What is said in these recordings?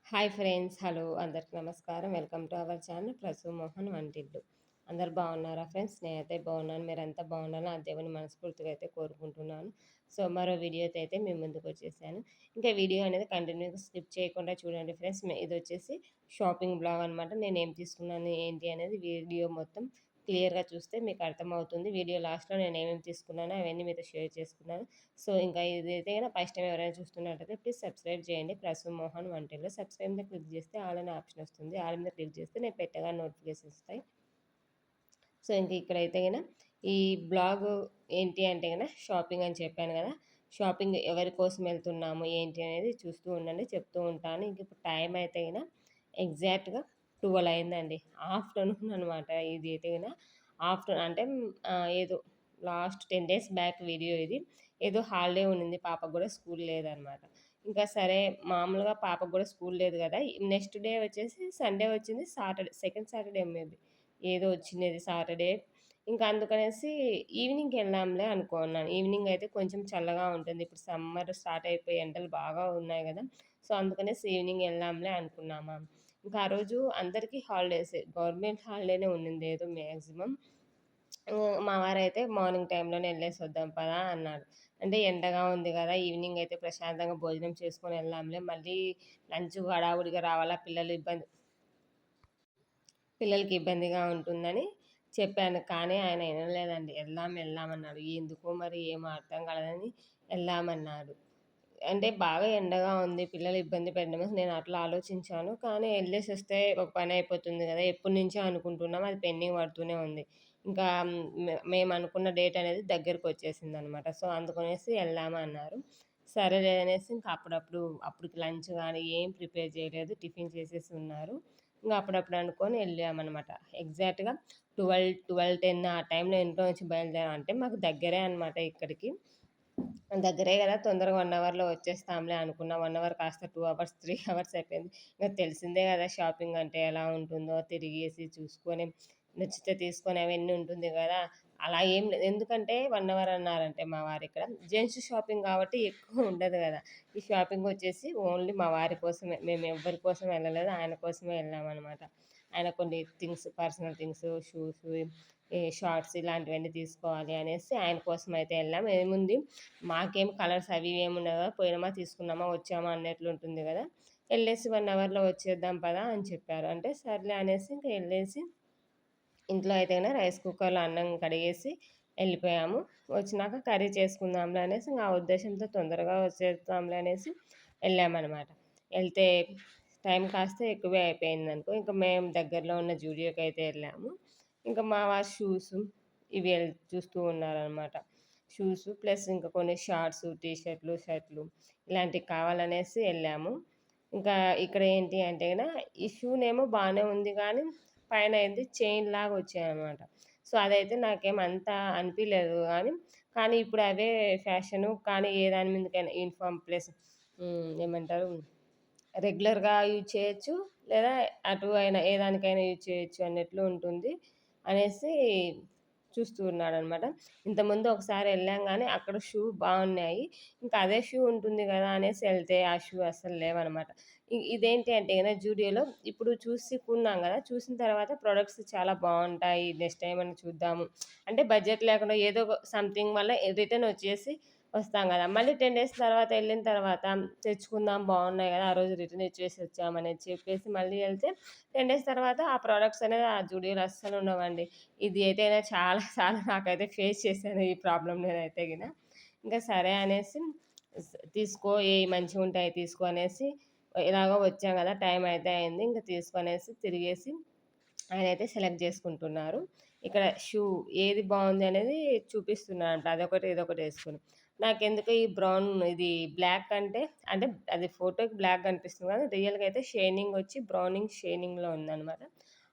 Hi friends. Hello అందరికి నమస్కారం. Welcome to our channel Prasu Mohan Vantillu. అందరు బాగున్నారా ఫ్రెండ్స్? నేనైతే బాగున్నాను. మీరంతా బాగుండాలని ఆ దేవుని మనస్ఫూర్తిగా అయితే కోరుకుంటున్నాను. సో మరో వీడియోతో అయితే మీ ముందుకు వచ్చేసాను. ఇంకా వీడియో అనేది కంటిన్యూగా స్కిప్ చేయకుండా చూడండి ఫ్రెండ్స్. ఇది వచ్చేసి షాపింగ్ బ్లాగ్ అనమాట. నేను ఏం తీసుకున్నాను ఏంటి అనేది వీడియో మొత్తం క్లియర్గా చూస్తే మీకు అర్థమవుతుంది. వీడియో లాస్ట్లో నేను ఏమేమి తీసుకున్నానో అవన్నీ మీతో షేర్ చేసుకున్నాను. సో ఇంకా ఇదైతే కనుక ఫస్ట్ టైం ఎవరైనా చూస్తున్నట్టయితే ప్లీజ్ సబ్స్క్రైబ్ చేయండి. ప్రసు మోహన్ వంటిల్లో సబ్స్క్రైబ్ మీద క్లిక్ చేస్తే ఆల్ అనే ఆప్షన్ వస్తుంది. ఆల్ మీద క్లిక్ చేస్తే నేను పెట్టగా నోటిఫికేషన్స్ వస్తాయి. సో ఇంక ఇక్కడైతే కనుక ఈ బ్లాగ్ ఏంటి అంటే కనుక షాపింగ్ అని చెప్పాను కదా. షాపింగ్ ఎవరి కోసం వెళ్తున్నాము ఏంటి అనేది చూస్తూ ఉండండి, చెప్తూ ఉంటాను. ఇంక ఇప్పుడు టైం అయితే కనుక ఎగ్జాక్ట్గా 12 అయిందండి. ఆఫ్టర్నూన్ అనమాట. ఇది అయితే కనుక ఆఫ్టర్నూన్ అంటే ఏదో లాస్ట్ 10 డేస్ బ్యాక్ వీడియో ఇది. ఏదో హాలిడే ఉండింది, పాపకు కూడా స్కూల్ లేదనమాట. ఇంకా సరే మామూలుగా పాపకు కూడా స్కూల్ లేదు కదా. నెక్స్ట్ డే వచ్చేసి సండే వచ్చింది, సాటర్డే సెకండ్ సాటర్డే మేబీ ఏదో వచ్చినది సాటర్డే. ఇంకా అందుకనేసి ఈవినింగ్కి వెళ్దాంలే అనుకున్నాను. ఈవినింగ్ అయితే కొంచెం చల్లగా ఉంటుంది. ఇప్పుడు సమ్మర్ స్టార్ట్ అయిపోయి ఎండలు బాగా ఉన్నాయి కదా. సో అందుకనేసి ఈవినింగ్ వెళ్దాంలే అనుకున్నామా. ఇంకా ఆ రోజు అందరికీ హాలిడేసే, గవర్నమెంట్ హాలిడేనే ఉండింది ఏదో మ్యాక్సిమం. మా వారైతే మార్నింగ్ టైంలోనే వెళ్ళేసి వద్దాం పదా అన్నాడు. అంటే ఎండగా ఉంది కదా, ఈవినింగ్ అయితే ప్రశాంతంగా భోజనం చేసుకొని వెళ్దాంలే, మళ్ళీ లంచ్ హడావుడిగా రావాలా, పిల్లలకి ఇబ్బందిగా ఉంటుందని చెప్పాను. కానీ ఆయన వినలేదండి. వెళ్దాం వెళ్దామన్నాడు. ఎందుకో మరి ఏమో అర్థం కాలేదని వెళ్దామన్నాడు. అంటే బాగా ఎండగా ఉంది, పిల్లలు ఇబ్బంది పెట్టడం నేను అట్లా ఆలోచించాను. కానీ వెళ్ళేసి వస్తే ఒక పని అయిపోతుంది కదా. ఎప్పటినుంచో అనుకుంటున్నాం, అది పెండింగ్ పడుతూనే ఉంది. ఇంకా మేము అనుకున్న డేట్ అనేది దగ్గరకు వచ్చేసిందనమాట. సో అందుకనేసి వెళ్దామా అన్నారు. సరేలే అనేసి ఇంకా అప్పటికి లంచ్ కానీ ఏం ప్రిపేర్ చేయలేదు, టిఫిన్ చేసేసి ఉన్నారు. ఇంక అప్పుడప్పుడు అనుకోని వెళ్ళామనమాట. ఎగ్జాక్ట్‌గా 12:10 ఆ టైంలో ఇంట్లో నుంచి బయలుదేరాం. అంటే మాకు దగ్గరే అనమాట ఇక్కడికి. దగ్గరే గదా, తొందరగా 1 అవర్‌లో వచ్చేస్తాంలే అనుకున్నా. 1 అవర్ కాస్త 2 అవర్స్, 3 అవర్స్ అయిపోయింది. ఇంక తెలిసిందే గదా షాపింగ్ అంటే ఎలా ఉంటుందో. తిరిగేసి చూసుకొని, నచ్చితే తీసుకొని అవన్నీ ఉంటుంది గదా. అలా ఏం లేదు. ఎందుకంటే 1 అవర్ అన్నారంటే మా వారిక్కడ జెంట్స్ షాపింగ్ కాబట్టి ఎక్కువ ఉండదు గదా. ఈ షాపింగ్ వచ్చేసి ఓన్లీ మా వారి కోసమే. మేము ఎవ్వరి కోసం వెళ్ళలేదు. ఆయన కోసమే వెళ్ళామనమాట. ఆయన కొన్ని థింగ్స్, పర్సనల్ థింగ్స్, షూస్, ఈ షార్ట్స్ ఇలాంటివన్నీ తీసుకోవాలి అనేసి ఆయన కోసం అయితే వెళ్ళాం. ఏముంది, మాకేం కలర్స్ అవి ఇవి ఏమి ఉండవు కదా. పోయినామా తీసుకున్నామా వచ్చామా అన్నట్లు ఉంటుంది కదా. వెళ్ళేసి 1 అవర్‌లో వచ్చేద్దాం పదా అని చెప్పారు. అంటే సర్లే అనేసి ఇంక వెళ్ళేసి ఇంట్లో అయితే గనుక రైస్ కుక్కర్‌లో అన్నం కడిగేసి వెళ్ళిపోయాము. వచ్చినాక కర్రీ చేసుకుందాంలే అనేసి ఇంక ఆ ఉద్దేశంతో తొందరగా వచ్చేద్దాంలే అనేసి వెళ్ళామనమాట. వెళ్తే టైం కాస్త ఎక్కువే అయిపోయిందనుకో. ఇంక మేము దగ్గరలో ఉన్న జూడియోకి అయితే వెళ్ళాము. ఇంకా మా వారు షూస్ ఇవి చూస్తూ ఉన్నారనమాట. షూస్ ప్లస్ ఇంకా కొన్ని షార్ట్స్, టీ షర్ట్‌లు, షర్ట్‌లు ఇలాంటివి కావాలనేసి వెళ్ళాము. ఇంకా ఇక్కడ ఏంటి అంటే గన ఈ షూనేమో బానే ఉంది గానీ, పైన ఏంది చైన్‌లాగా వచ్చాయనమాట. సో, అదైతే నాకేం అంత అనిపియలేదు గానీ, కానీ ఇప్పుడు అవే ఫ్యాషను. కానీ ఏ దాని మీదకైనా యూనిఫార్మ్ ప్లస్ ఏమంటారు, రెగ్యులర్‌గా యూజ్ చేయొచ్చు. లేదా అటు అయినా ఏ దానికైనా యూజ్ చేయొచ్చు అన్నట్లు ఉంటుంది అనేసి చూస్తూ ఉన్నాడనమాట. ఇంతకుముందు ఒకసారి వెళ్ళాం గానీ, అక్కడ షూ బాగున్నాయి. ఇంకా అదే షూ ఉంటుంది గదా అనేసి ఎళ్తే ఆ షూ అస్సలు లేవనమాట. ఇదేంటి అంటే గన జూడియోలో ఇప్పుడు చూసి కొన్నాం గదా. చూసిన తర్వాత ప్రొడక్ట్స్ చాలా బావుంటాయి. నెక్స్ట్ టైమ్ అన్నా చూద్దాము. అంటే బడ్జెట్ లేకుండా ఏదో ఒక సంథింగ్ వల్ల రిటర్న్ వచ్చేసి వస్తాం గదా. మళ్ళీ 10 డేస్ తర్వాత ఎళ్ళిన తర్వాత తెచ్చుకుందాం బావున్నాయి గదా, ఆ రోజు రిటర్న్ ఇచ్చేసి వచ్చామని చెప్పేసి మళ్ళీ ఎళ్తే 10 డేస్ తర్వాత ఆ ప్రొడక్ట్స్ అనేది ఆ జూడియోలో అస్సలు ఉండవండి. ఇది అయితేనే చాలా సార్లు నాకైతే ఫేస్ చేశాను ఈ ప్రాబ్లమ్ నేనైతే గిన. ఇంకా సరే అనేసి తీసుకో ఏయి మంచిగుంటాయి తీసుకో అనేసి ఎలాగో వచ్చాం గదా, టైం అయితే అయింది. ఇంక తీసుకొనేసి తిరిగేసి ఆయనైతే సెలెక్ట్ చేసుకుంటున్నారు. ఇక్కడ షూ ఏది బావుంది అనేది చూపిస్తున్నాడంట. అదొకటి, ఇదొకటి యేసుకొని. నాకెందుకో ఈ బ్రౌన్ ఇది బ్లాక్ అంటే, అంటే అది ఫోటోకి బ్లాక్ కనిపిస్తుంది కానీ రియల్‌గా అయితే షైనింగ్ వచ్చి బ్రౌనింగ్ షైనింగ్‌లో ఉందనమాట.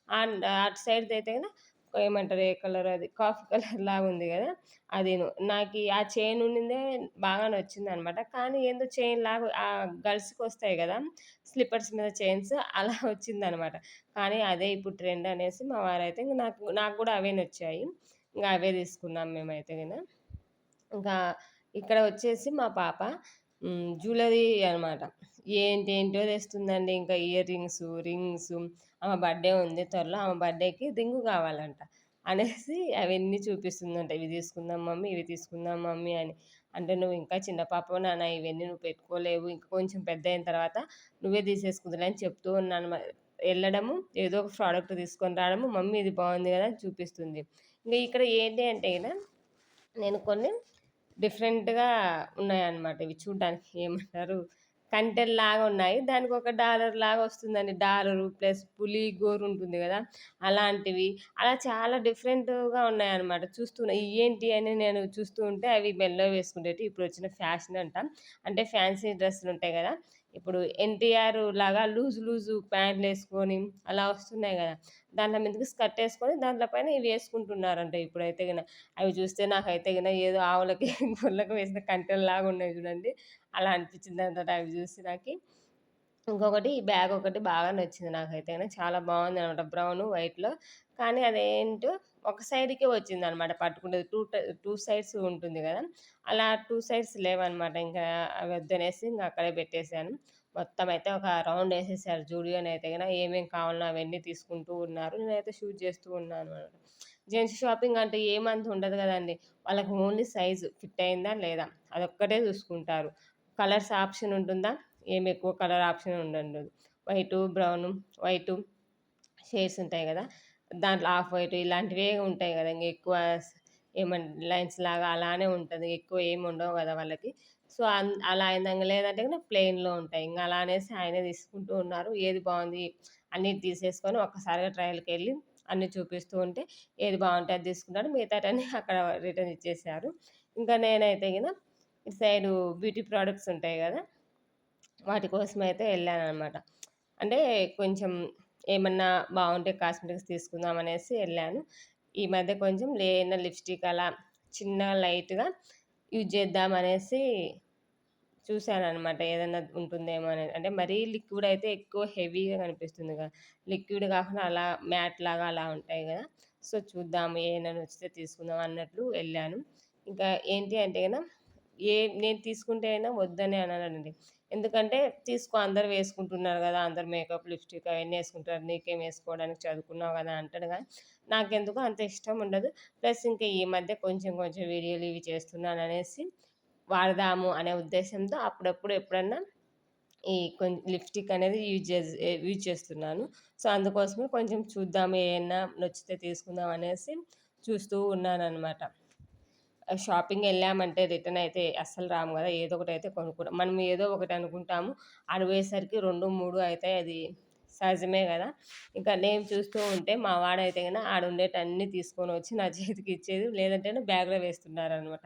అండ్ అటు సైడ్‌దయితే గన ఏమంటారు, ఏ కలర్ అది కాఫీ కలర్ లాగా ఉంది గదా. అదీను. నాకీ ఆ చైన్ ఉండిందే బాగా నచ్చిందనమాట. కానీ ఏందో చైన్ లాగా గర్ల్స్‌కొస్తాయి గదా, స్లిప్పర్స్ మీద చైన్స్ అలా వచ్చిందనమాట. కానీ అదే ఇప్పుడు ట్రెండ్ అనేసి మా వారైతే ఇంక నాకు నాకు గూడా అవే నచ్చాయి. ఇంగ అవే తీసుకున్నాం మేమైతే గిన. ఇంకా ఇక్కడ వచ్చేసి మా పాప జ్యువెలరీ అనమాట. ఏంటేంటో తెస్తుందండి. ఇంకా ఇయర్ రింగ్సు. ఆమె బర్త్‌డే ఉంది త్వరలో. ఆమె బర్త్‌డేకి రింగు కావాలంట. అనేసి అవన్నీ చూపిస్తుందంట. ఇవి తీసుకుందాం మమ్మీ, ఇవి తీసుకుందాం మమ్మీ అని. అంటే "నువ్వు ఇంకా చిన్న పాపవు నాన్న ఇవన్నీ నువ్వు పెట్టుకోలేవు. ఇంకా కొంచెం పెద్దయిన తర్వాత నువ్వే తీసేసుకుందువులే" అని చెప్తూ ఉన్నాను. ఎళ్ళడము, ఏదో ఒక ప్రోడక్ట్ తీసుకొని రావడము, మమ్మీ ఇది బావుంది గదా! అని చూపిస్తుంది. ఇంక ఇక్కడ ఏంటి అంటే గిన నేను కొన్ని డిఫరెంట్‌గా ఉన్నాయన్నమాట. ఇవి చూడ్డానికి ఏమంటారు కంటెల్లాగా ఉన్నాయి. దానికొక డాలర్ లాగా వస్తుందండి. డాలరు ప్లస్ పులి గోరుంటుంది గదా! అలాంటివి. అలా చాలా డిఫరెంట్‌గా ఉన్నాయన్నమాట. చూస్తున్నా ఇయేంటి అని నేను చూస్తూ ఉంటే అవి మెడలో వేసుకునేటివి. ఇప్పుడొచ్చిన ఫ్యాషన్ అంట. అంటే ఫ్యాన్సీ డ్రెస్సులుంటాయి గదా! ఇప్పుడు 'ఎన్టీఆర్' లాగా లూజు ప్యాంట్‌లేసుకొని అలా వస్తున్నాయి గదా! దాంట్లో మీదకి స్కర్టేసుకొని దాంట్లో పైన ఇవి యేసుకుంటున్నారంట ఇప్పుడైతే గిన. అవి చూస్తే నాకైతే గిన ఏదో ఆవులకి, గొర్రెలకి వేసిన కంటెల్లాగా ఉన్నాయి చూడండి. అలా అనిపించిందనమాట అవి చూసి నాకి. ఇంకొకటి ఈ బ్యాగొకటి బాగా నచ్చింది నాకైతే గన. చాలా బావుందనమాట. బ్రౌను, వైట్‌లో. కానీ అదేంటో ఒక సైడ్‌కే వచ్చిందనమాట పట్టుకుంటే. 2 సైడ్స్ ఉంటుంది గదా! అలా 2 సైడ్స్ లేవనమాట. ఇంకా అవి వద్దనేసి ఇంక అక్కడే పెట్టేసాను. మొత్తం అయితే ఒక రౌండేసేసారు జూడియోనైతే గన. ఏమేం కావాలనో అవన్నీ తీసుకుంటూ ఉన్నారు. నేనైతే షూట్ చేస్తూ ఉన్నాను. జెంట్స్ షాపింగ్ అంటే ఏమంత ఉండదు గదండీ. వాళ్ళకి ఓన్లీ సైజు ఫిట్ అయిందా లేదా అదొక్కటే చూసుకుంటారు. కలర్స్ ఆప్షన్ ఉంటుందా? ఏమి ఎక్కువ కలర్ ఆప్షన్ ఉండదు. బ్రౌను, వైటు షేడ్స్ ఉంటాయి గదా! దాంట్లో హాఫ్ వైట్ ఇలాంటివే ఉంటాయి గదా! ఇంగ ఎక్కువ లైన్స్ లాగా అలానే ఉంటది. ఎక్కువ ఏమి ఉండవు గదా! వాళ్ళకి. సో, అలా అయిందంగా లేదంటే గనుక ప్లెయిన్‌లో ఉంటాయి. ఇంగ అలా అనేసి ఆయనే తీసుకుంటూ ఉన్నారు. ఏది బావుంది అన్నీ తీసేసుకొని ఒక్కసారిగా ట్రయల్‌కెళ్ళి అన్నీ చూపిస్తూ ఉంటే ఏది బావుంటే అది తీసుకున్నాడు. మిగతాటన్నీ అక్కడ రిటర్న్ ఇచ్చేసారు. ఇంకా నేనైతే గిన ఇటు సైడు బ్యూటీ ప్రొడక్ట్స్ ఉంటాయి గదా! వాటి కోసమైతే ఎళ్ళాననమాట. అంటే కొంచెం ఏమన్నా బావుంటే కాస్మెటిక్స్ తీసుకుందాం అనేసి ఎళ్ళాను. ఈ మధ్య కొంచెం లేన లిప్‌స్టిక్ అలా చిన్నగా లైట్‌గా యూజ్ చేద్దామనేసి చూసాననమాట. ఏదన్నా ఉంటుందేమో అని. అంటే మరీ లిక్విడ్ అయితే ఎక్కువ హెవీగా కనిపిస్తుంది గదా! లిక్విడ్ కాకుండా అలా మ్యాట్ లాగా అలా ఉంటాయి గదా! సో, చూద్దాము ఏమైనా నచ్చితే తీసుకుందాం అన్నట్లు ఎళ్ళాను. ఇంకా ఏంటి అంటే గన నేను తీసుకుంటే అయినా వద్దనే అననండి. ఎందుకంటే తీసుకో అందరూ వేసుకుంటున్నారు గదా! అందరూ మేకప్, లిప్‌స్టిక్ అవన్నీ యేసుకుంటారు. నీకేం యేసుకోవడానికి చదువుకున్నావు గదా! అంటాడు గానీ, నాకెందుకో అంత ఇష్టం ఉండదు. ప్లస్ ఇంకా ఈ మధ్య కొంచెం కొంచెం వీడియోలు ఇవి చేస్తున్నాననేసి వాడదాము అనే ఉద్దేశ్యంతో అప్పుడప్పుడు ఎప్పుడన్నా ఈ లిప్‌స్టిక్ అనేది యూజ్ చేస్తున్నాను. సో, అందుకోసమే కొంచెం చూద్దాము ఏయన్నా నచ్చితే తీసుకుందాం అనేసి చూస్తూ ఉన్నాననమాట. షాపింగెళ్ళామంటే రిటర్న్ అయితే అస్సలు రాము గదా! ఏదో ఒకటైతే కొనుక్కుంటాం. మనం ఏదో ఒకటి అనుకుంటాము. ఆడ పోయేసరికి 2, 3 అయితాయి. అది సహజమే గదా! ఇంకా నేను చూస్తూ ఉంటే మా వాడైతే గన ఆడుండేటన్నీ తీసుకొనొచ్చి నా చేతికిచ్చేది. లేదంటేనే బ్యాగ్‌లో వేస్తున్నారనమాట.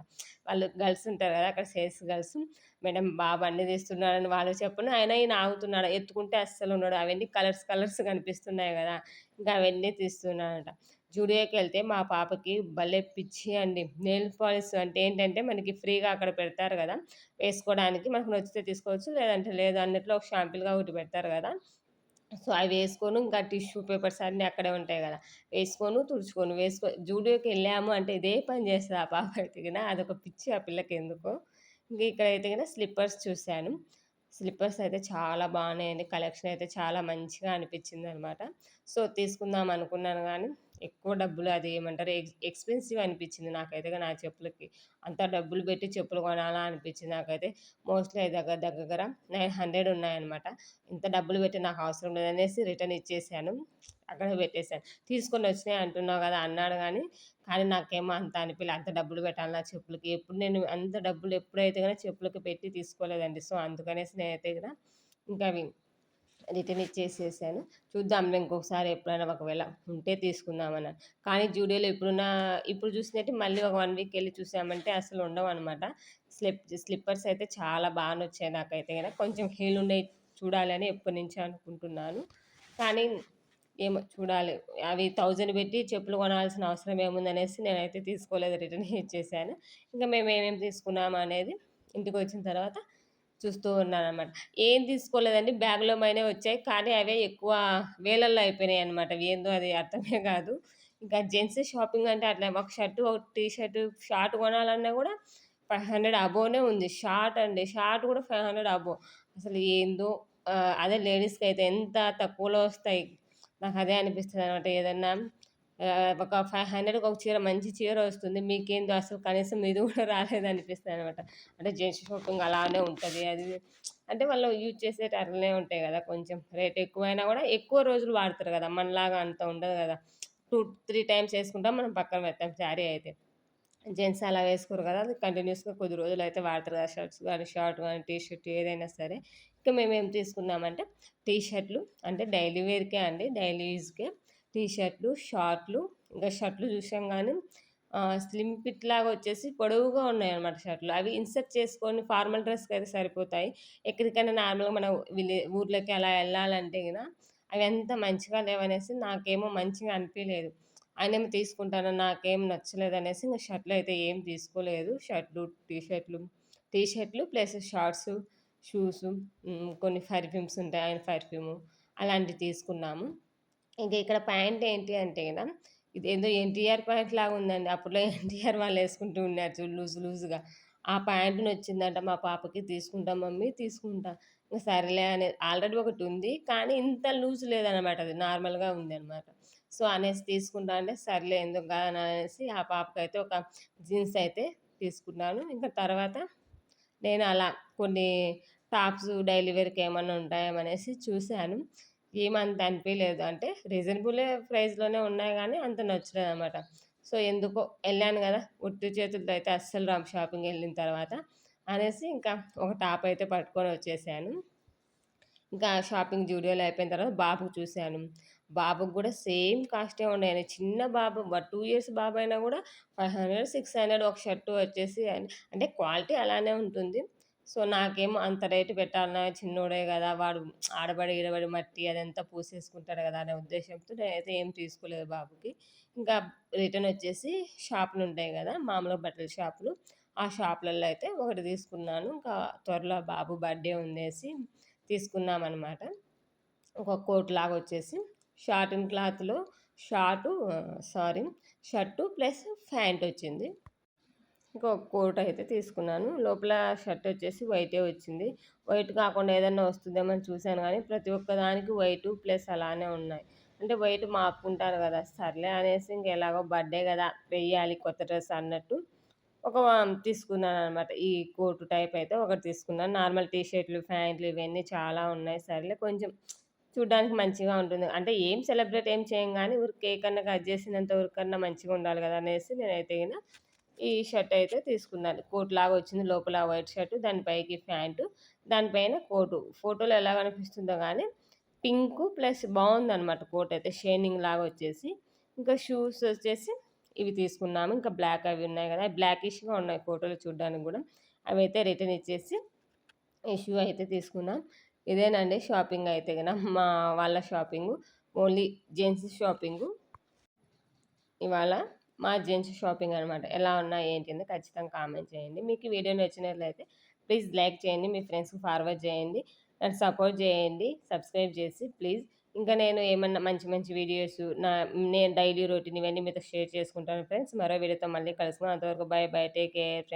వాళ్ళు గర్ల్స్ ఉంటారు గదా! అక్కడ సేల్స్ గర్ల్స్. మేడం బాబు అన్నీ తీస్తున్నాడని వాళ్ళకి చెప్పను. అయినా ఈయన ఆగుతున్నాడు. ఎత్తుకుంటే అస్సలుండడు. అవన్నీ కలర్స్ కలర్స్ కనిపిస్తున్నాయి గదా! ఇంకా అవన్నీ తీస్తున్నాడంట. జూడియోకెళ్తే మా పాపకి భలే పిచ్చి అండి. నెయిల్ పాలిష్ అంటే ఏంటంటే, మనకి ఫ్రీగా అక్కడ పెడతారు గదా! వేసుకోవడానికి. మనకు నచ్చితే తీసుకోవచ్చు. లేదంటే లేదు అన్నట్లు ఒక షాంపిల్‌గా ఒకటి పెడతారు గదా! సో, అవి వేసుకోను ఇంకా టిష్యూ పేపర్స్ అన్నీ అక్కడే ఉంటాయి గదా! వేసుకోను, తుడుచుకోను. జూడియోకెళ్ళాము అంటే ఇదే పని చేస్తది ఆ పాప అయితే గిన. అదొక పిచ్చి ఆ పిల్లకెందుకో. ఇంక ఇక్కడైతే గిన స్లిప్పర్స్ చూసాను. స్లిప్పర్స్ అయితే చాలా బాగున్నాయండి. కలెక్షన్ అయితే చాలా మంచిగా అనిపించిందనమాట. సో, తీసుకుందాం అనుకున్నాను గానీ, ఎక్కువ డబ్బులు అది ఏమంటారు ఎక్స్‌పెన్సివ్ అనిపించింది నాకైతే నా చెప్పులకి. అంత డబ్బులు పెట్టి చెప్పులు కొనాలా అనిపించింది నాకైతే. మోస్ట్‌లీ అయి దగ్గర 900 ఉన్నాయన్నమాట. ఇంత డబ్బులు పెట్టి నాకు అవసరం లేదనేసి రిటర్న్ ఇచ్చేసాను. అక్కడే పెట్టేసాను. "తీసుకొనొచ్చినాయి అంటున్నావు గదా!" అన్నాడు గానీ, కానీ నాకేమో అంత అనిపియలే. అంత డబ్బులు పెట్టాలా చెప్పులకి? ఎప్పుడు నేను అంత డబ్బులు ఎప్పుడైతే గాని చెప్పులకి పెట్టి తీసుకోలేదండి. సో, అందుకనేసి నేనైతే గూడా ఇంకా అవి రిటర్న్ ఇచ్చేసేసాను. చూద్దాంలే ఇంకొకసారి ఎప్పుడైనా ఒకవేళ ఉంటే తీసుకుందామన్నాను. కానీ జూడియోలో ఇప్పుడు చూసినట్టు మళ్ళీ ఒక 1 వీక్ ఎళ్లి చూసామంటే అసలు ఉండవనమాట. స్లిప్పర్స్ అయితే చాలా బా నచ్చాయి నాకైతే గన. కొంచెం హీల్ ఉండేయి చూడాలని ఎప్పటినుంచో అనుకుంటున్నాను. కానీ ఏమో చూడాలి. అవి 1000 పెట్టి చెప్పులు కొనాల్సిన అవసరం ఏముందనేసి నేనైతే తీసుకోలేదు. రిటర్న్ ఇచ్చేసాను. ఇంక మేమేమేమి తీసుకున్నాము అనేది ఇంటికొచ్చిన తర్వాత చూస్తూ ఉన్నాననమాట. ఏం తీసుకోలేదండి. బ్యాగ్‌లోమయినయి వచ్చాయి. కానీ అవే ఎక్కువ వేలల్లో అయిపోయినాయనమాట. ఏందో అది అర్థమే కాదు. ఇంకా జెంట్స్ షాపింగ్ అంటే అట్లా ఒక షర్టు, ఒక టీ షర్టు, షార్ట్ కొనాలన్నా కూడా 500 అబోనే ఉంది. షార్ట్ అండి. షార్ట్ కూడా 500 అబోవ్. అసలు ఏందో అదే లేడీస్‌కైతే ఎంత తక్కువలో వస్తాయి. నాకదే అనిపిస్తదనమాట. ఏదన్నా ఒక 500కి ఒక చీర మంచి చీర వస్తుంది. మీకేందో అసలు కనీసం ఇది కూడా రాలేదనిపిస్తదనమాట. అంటే జెంట్స్ షాపింగ్ అలానే ఉంటది. అది అంటే వాళ్ళు యూజ్ చేసేటి అట్లనే ఉంటాయి గదా! కొంచెం రేట్ ఎక్కువైనా గూడా ఎక్కువ రోజులు వాడతారు గదా! మనలాగా అంత ఉండదు గదా! 2, 3 టైమ్స్ ఏసుకుంటాం. మనం పక్కన పెడతాం శారీ అయితే. జెంట్స్ అలా వేసుకోరు కదా! అది కంటిన్యూయస్‌గా కొద్ది రోజులైతే వాడతారు కదా! షర్ట్స్ గాని, షార్ట్ గాని, టీ షర్ట్ ఏదైనా సరే. ఇక మేమేం తీసుకున్నామంటే టీ షర్ట్‌లు అంటే డైలీ వేర్‌కే అండి. డైలీ యూజ్‌కే టీ షర్ట్‌లు, షార్ట్‌లు ఇంకా షర్ట్‌లు చూసాం గానీ స్లిమ్ ఫిట్ లాగా వచ్చేసి పొడవుగా ఉన్నాయన్నమాట షర్ట్‌లు. అవి ఇన్సర్ట్ చేసుకొని ఫార్మల్ డ్రెస్‌కయితే సరిపోతాయి. ఎక్కడికైనా నార్మల్‌గా మనం ఊర్లకి అలా ఎళ్ళాలంటే గిన అవి అంత మంచిగా లేవనేసి నాకేమో మంచిగా అనిపియలేదు. ఆయనేమో తీసుకుంటాను. నాకేం నచ్చలేదనేసి ఇంక షర్ట్‌లయితే ఏం తీసుకోలేదు. టీ షర్ట్‌లు ప్లస్ షార్ట్సు, షూసు కొన్ని పర్ఫ్యూమ్స్ ఉంటాయి. ఆయన పర్ఫ్యూము అలాంటివి తీసుకున్నాము. ఇంక ఇక్కడ ప్యాంట్ ఏంటి అంటే గిన ఇదేందో ఎన్టీఆర్ ప్యాంట్ లాగా ఉందండి. అప్పట్లో ఎన్టీఆర్ వాళ్ళేసుకుంటూ ఉన్నారు చూడు లూజ్‌గా. ఆ ప్యాంట్ నచ్చిందంట మా పాపకి. "తీసుకుంటా మమ్మీ, తీసుకుంటా." ఇంక సరేలే అని ఆల్రెడీ ఒకటుంది. కానీ ఇంత లూజ్ లేదనమాట అది. నార్మల్‌గా ఉందనమాట. సో, అనేసి తీసుకుంటా అంటే సర్లే ఎందుకు కాదనేసి ఆ పాపకైతే ఒక జీన్స్ అయితే తీసుకున్నాను. ఇంకా తర్వాత నేను అలా కొన్ని టాప్స్ డైలీ వేర్‌కి ఏమన్నా ఉంటాయేమనేసి చూసాను. ఏమంత అనిపియలేదు. అంటే రీజనబులే ప్రైస్‌లోనే ఉన్నాయి గానీ అంత నచ్చలేదనమాట. సో, ఎందుకో ఎళ్ళాను గదా! ఉట్టి చేతులతో అయితే అస్సలు రాము షాపింగెళ్ళిన తర్వాత అనేసి ఇంకా ఒక టాప్ అయితే పట్టుకొనొచ్చేసాను. ఇంకా షాపింగ్ జూడియోలో అయిపోయిన తర్వాత బాబుకి చూసాను. బాబుకి గూడా సేమ్ కాస్టే ఉన్నాయండి. చిన్న బాబు 2 ఇయర్స్ బాబయినా గూడా 500, 600 ఒక షర్ట్ వచ్చేసి అంటే క్వాలిటీ అలానే ఉంటుంది. సో, నాకేమో అంత రేటు పెట్టాలనా చిన్నోడే గదా! వాడు ఆడబడి, ఈడబడి మట్టి అదంతా పూసేసుకుంటాడు గదా! అనే ఉద్దేశ్యంతో నేనైతే ఏం తీసుకోలేదు బాబుకి. ఇంకా రిటర్నొచ్చేసి షాపులుంటాయి గదా! మామూలుగా బట్టల షాపులు. ఆ షాపులలో అయితే ఒకటి తీసుకున్నాను. ఇంకా త్వరలో బాబు బర్త్‌డే ఉందేసి తీసుకున్నామనమాట. ఒక కోట్‌లాగొచ్చేసి షార్టిన్ క్లాత్‌లో షార్టు సారీ షర్టు ప్లస్ ఫ్యాంటొచ్చింది. ఇంకో కోటయితే తీసుకున్నాను. లోపల షర్టొచ్చేసి వైటే వచ్చింది. వైట్ కాకుండా ఏదన్నా వస్తుందేమో అని చూసాను గానీ, ప్రతి ఒక్క దానికి వైటు ప్లస్ అలానే ఉన్నాయి. అంటే వైట్ మాపుకుంటారు గదా! సర్లే అనేసి ఇంక ఎలాగో బర్త్‌డే గదా! వెయ్యాలి కొత్త డ్రెస్ అన్నట్టు ఒక తీసుకున్నాననమాట. ఈ కోటు టైపయితే ఒకటి తీసుకున్నాను. నార్మల్ టీ షర్ట్‌లు, ఫ్యాంట్లు ఇవన్నీ చాలా ఉన్నాయి. సర్లే కొంచెం చూడ్డానికి మంచిగా ఉంటుంది. అంటే ఏం సెలబ్రేట్ ఏం చేయం గానీ, ఊరికే కేక్ అన్నా కట్ చేసినంత వరకన్నా మంచిగుండాలి గదా! అనేసి నేనైతే గిన ఈ షర్ట్ అయితే తీసుకున్నాను. కోట్‌లాగా వచ్చింది. లోపల వైట్ షర్ట్, దాని పైకి ఫ్యాంటు, దాని పైన కోటు. ఫోటోలో ఎలా కనిపిస్తుందో గానీ, పింకు ప్లస్ బావుందనమాట కోటయితే షైనింగ్ లాగా వచ్చేసి. ఇంకా షూస్ వచ్చేసి ఇవి తీసుకున్నాము. ఇంకా బ్లాక్ అవి ఉన్నాయి గదా! బ్లాకిష్‌గా ఉన్నాయి ఫోటోలో చూడ్డానికి గూడా. అవైతే రిటర్న్ ఇచ్చేసి, ఈ షూ అయితే తీసుకున్నాం. ఇదేనండి షాపింగ్ అయితే గన మా వాళ్ళ షాపింగు. Only gents shopping. ఇవాళ మా జెంట్స్ షాపింగ్ అనమాట. ఎలా ఉన్నాయి ఏంటి అని ఖచ్చితంగా కామెంట్ చేయండి. మీకు ఈ వీడియో నచ్చినట్లయితే ప్లీజ్ లైక్ చేయండి. మీ ఫ్రెండ్స్‌కి ఫార్వర్డ్ చేయండి. నన్ను సపోర్ట్ చేయండి. సబ్స్క్రైబ్ చేసి ప్లీజ్. ఇంకా నేను ఏమన్నా మంచి మంచి వీడియోస్ నేను డైలీ రొటీన్ ఇవన్నీ మీతో షేర్ చేసుకుంటాను ఫ్రెండ్స్. మరో వీడియోతో మళ్ళీ కలుసుకుందాం. అంతవరకు by by. Take care friends.